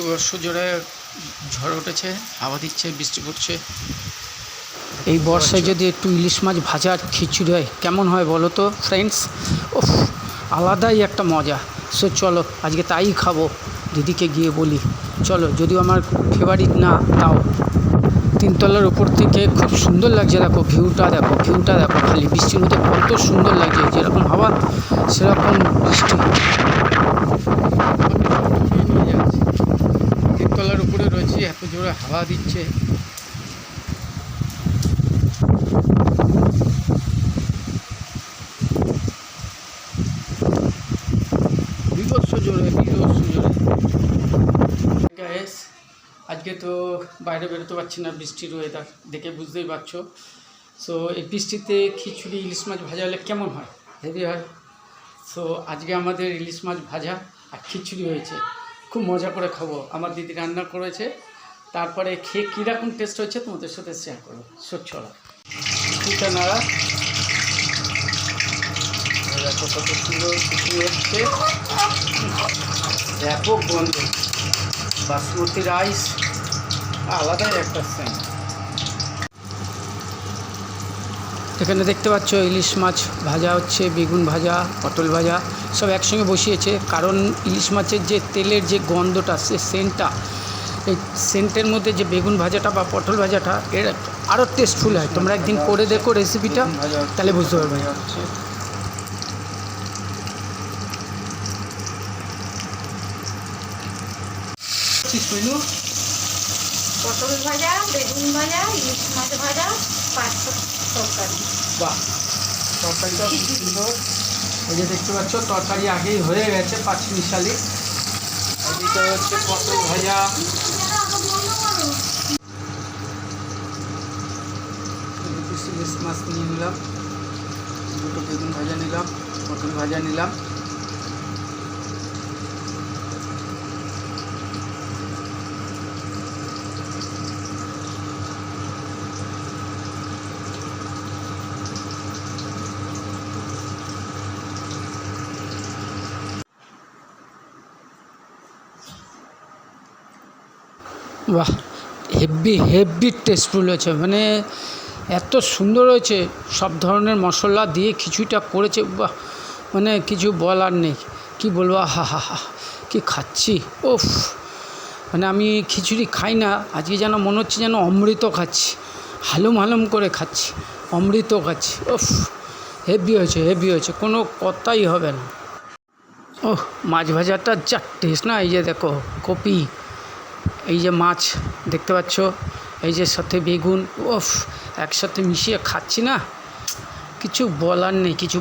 বর্ষ জোরে ঝড় উঠেছে, হাওয়া দিচ্ছে, বৃষ্টি পড়ছে। এই বর্ষায় যদি একটু ইলিশ মাছ ভাজা আর খিচুড়ি হয় কেমন হয় বলো তো ফ্রেন্ডস। ওফ, আলাদাই একটা মজা। সো চলো আজকে তাই খাবো। দিদিকে গিয়ে বলি চলো, যদিও আমার ফেভারিট না, তাও তিনতলার উপর থেকে খুব সুন্দর লাগছে। দেখো ভিউটা, দেখো ভিউটা, দেখো খালি বৃষ্টির মধ্যে কত সুন্দর লাগছে। যেরকম হাওয়া সেরকম বৃষ্টি। তিনতলার উপরে রয়েছি, এত জোরে হাওয়া দিচ্ছে। বিভৎস জোরে। গ্যাস, আজকে তো বাইরে বেরোতে পারছি না, বৃষ্টির ওয়েদার দেখে বুঝতেই পারছো। সো এই বৃষ্টিতে খিচুড়ি ইলিশ মাছ ভাজা হলে কেমন হয়, হেভি হয়। সো আজকে আমাদের ইলিশ মাছ ভাজা আর খিচুড়ি হয়েছে, খুব মজা করে খাবো। আমার দিদি রান্না করেছে, তারপরে খেয়ে কীরকম টেস্ট হয়েছে তোমাদের সাথে শেয়ার করবো। চলো খিচুড়িটা নাড়া, দেখো কত সুন্দর খিচুড়ি হচ্ছে, ব্যাপক গন্ধ। বাসমতি রাইস, আলাদাই একটা সেন্ট। এখানে দেখতে পাচ্ছ ইলিশ মাছ ভাজা হচ্ছে, বেগুন ভাজা, পটল ভাজা সব একসঙ্গে বসিয়েছে। কারণ ইলিশ মাছের যে তেলের যে গন্ধটা, সে সেন্টটা, এই সেন্টের মধ্যে যে বেগুন ভাজাটা বা পটল ভাজাটা এর আরও টেস্টফুল হয়। তোমরা একদিন করে দেখো রেসিপিটা, তাহলে বুঝতে পারবে। পটল ভাজা, বেগুন ভাজা, ইলিশ মাছ ভাজা, পাঁচশো তরকারি। বাহ, তরকারিটা খুব সুন্দর। এই যে দেখতে পাচ্ছ তরকারি আগেই হয়ে গেছে 5 মিশালি। এদিকে হচ্ছে পটল ভাজা, ইলিশ মাছ নিয়ে নিলাম, দুটো বেগুন ভাজা নিলাম, পটল ভাজা নিলাম। বাহ, হেভি টেস্টফুল হয়েছে, মানে এত সুন্দর হয়েছে। সব ধরনের মশলা দিয়ে খিচুড়িটা করেছে, বাহ, মানে কিছু বলার নেই। কি বলবো, হা হা হা, কি খাচ্ছি, ওফ। মানে আমি খিচুড়ি খাই না, আজকে যেন মনে হচ্ছে যেন অমৃত খাচ্ছি, হালুম হালুম করে খাচ্ছি, অমৃত খাচ্ছি। ওফ, হেভি হয়েছে, কোনো কথাই হবে না। ওহ, মাছ ভাজাটা যা টেস্ট না। এই যে দেখো কপি, এই যে মাছ দেখতে পাচ্ছ, এই যে সাথে বেগুন, ওফ, একসাথে মিশিয়ে খাচ্ছি না, কিছু বলার নেই, কিছু